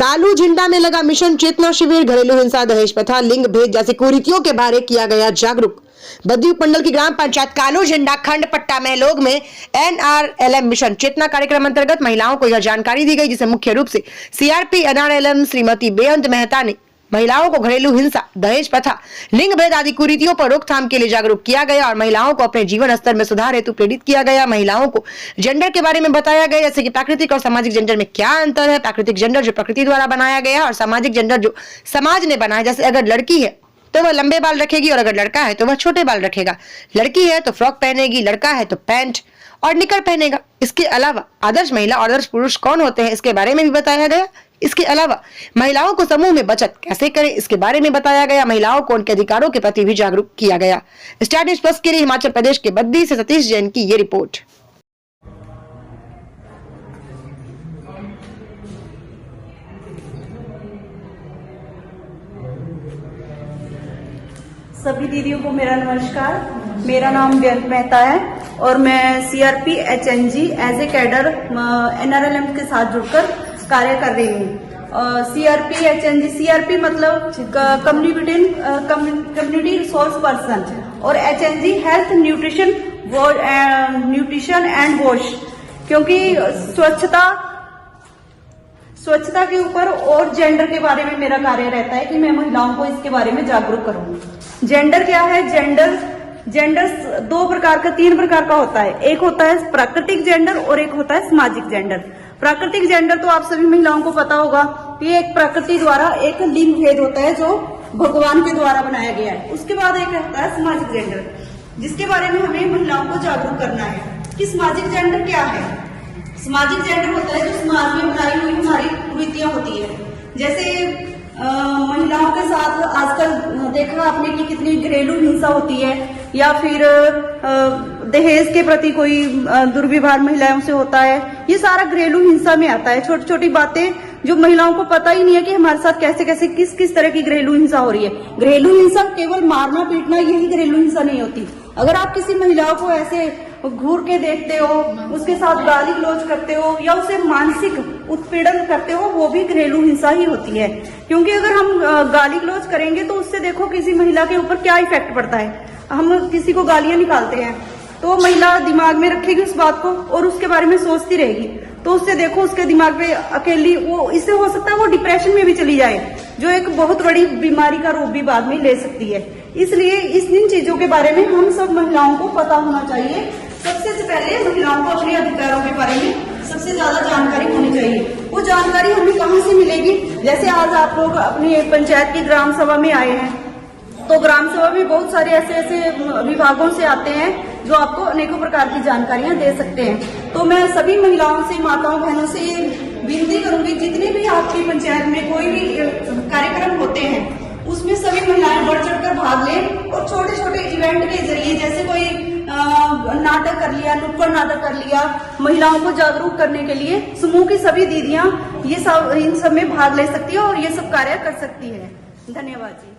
कालू झिंडा में लगा मिशन चेतना शिविर। घरेलू हिंसा, दहेज प्रथा, लिंग भेद जैसी कुरीतियों के बारे किया गया जागरूक। बद्दी उपमंडल की ग्राम पंचायत कालू झिंडा खंड पट्टा महलोग में NRLM मिशन चेतना कार्यक्रम अंतर्गत महिलाओं को यह जानकारी दी गई, जिसे मुख्य रूप से CRP NRLM श्रीमती बेअंत मेहता ने महिलाओं को घरेलू हिंसा, दहेज प्रथा, लिंग भेद आदि कुरीतियों पर रोकथाम के लिए जागरूक किया गया और महिलाओं को अपने जीवन स्तर में सुधार हेतु प्रेरित किया गया। महिलाओं को जेंडर के बारे में बताया गया, जैसे कि प्राकृतिक और सामाजिक जेंडर में क्या अंतर है। प्राकृतिक जेंडर जो प्रकृति द्वारा बनाया गया है और सामाजिक जेंडर जो समाज ने बनाया। जैसे अगर लड़की है तो वह लंबे बाल रखेगी और अगर लड़का है तो वह छोटे बाल रखेगा। लड़की है तो फ्रॉक पहनेगी, लड़का है तो पैंट और निकर पहनेगा। इसके अलावा आदर्श महिला और आदर्श पुरुष कौन होते हैं, इसके बारे में भी बताया गया। इसके अलावा महिलाओं को समूह में बचत कैसे करें, इसके बारे में बताया गया। महिलाओं को उनके अधिकारों के प्रति भी जागरूक किया गया। स्टार न्यूज़ प्लस के लिए हिमाचल प्रदेश के बद्दी से सतीश जैन की ये रिपोर्ट। सभी दीदियों को मेरा नमस्कार। मेरा नाम बेअंत मेहता है और मैं CRP HNG as a cadre NRLM के साथ जुड़कर कार्य कर रही हूँ। CRP HNG, CRP मतलब कम्युनिटी रिसोर्स पर्सन और HNG health nutrition and wash, क्योंकि स्वच्छता के ऊपर और जेंडर के बारे में मेरा कार्य रहता है कि मैं महिलाओं को इसके बारे में जागरूक करूँ। जेंडर क्या है? जेंडर तीन प्रकार का होता है। एक होता है प्राकृतिक जेंडर और एक होता है सामाजिक जेंडर। प्राकृतिक जेंडर तो आप सभी महिलाओं को पता होगा कि एक प्रकृति द्वारा एक लिंग भेद होता है जो भगवान के द्वारा बनाया गया है। उसके बाद एक रहता है सामाजिक जेंडर, जिसके बारे में हमें महिलाओं को जागरूक करना है कि सामाजिक जेंडर क्या है। सामाजिक जेंडर होता है जो समाज में बनाई हुई हमारी कुरीतियां होती है। जैसे महिलाओं के साथ आजकल देखा आपने कि कितनी घरेलू हिंसा होती है, या फिर दहेज के प्रति कोई दुर्व्यवहार महिलाओं से होता है। ये सारा घरेलू हिंसा में आता है। छोटी छोटी बातें जो महिलाओं को पता ही नहीं है कि हमारे साथ कैसे कैसे किस तरह की घरेलू हिंसा हो रही है। घरेलू हिंसा केवल मारना पीटना यही घरेलू हिंसा नहीं होती। अगर आप किसी महिला को ऐसे घूर के देखते हो, उसके साथ गाली गलौज करते हो या उसे मानसिक उत्पीड़न करते हो, वो भी घरेलू हिंसा ही होती है। क्योंकि अगर हम गाली गलौज करेंगे तो उससे देखो किसी महिला के ऊपर क्या इफेक्ट पड़ता है। हम किसी को गालियां निकालते हैं तो महिला दिमाग में रखेगी उस बात को और उसके बारे में सोचती रहेगी, तो उससे देखो उसके दिमाग पे अकेली वो, इससे हो सकता है वो डिप्रेशन में भी चली जाए, जो एक बहुत बड़ी बीमारी का रूप भी बाद में ले सकती है। इसलिए इन चीजों के बारे में हम सब महिलाओं को पता होना चाहिए। सबसे पहले महिलाओं को अपने अधिकारों के बारे में सबसे ज्यादा जानकारी होनी चाहिए। वो जानकारी हमें कहाँ से मिलेगी? जैसे आज आप लोग अपनी पंचायत की ग्राम सभा में आए हैं, तो ग्राम सभा में बहुत सारे ऐसे विभागों से आते हैं जो आपको अनेकों प्रकार की जानकारियां दे सकते हैं। तो मैं सभी महिलाओं से, माताओं बहनों से विनती करूंगी, जितने भी आपकी पंचायत में कोई भी कार्यक्रम होते हैं उसमें सभी महिलाएं बढ़ चढ़कर भाग लें और छोटे छोटे इवेंट के जरिए, जैसे कोई नाटक कर लिया, नुक्कड़ नाटक कर लिया, महिलाओं को जागरूक करने के लिए समूह की सभी दीदियां इन सब में भाग ले सकती है और ये सब कार्य कर सकती है। धन्यवाद जी।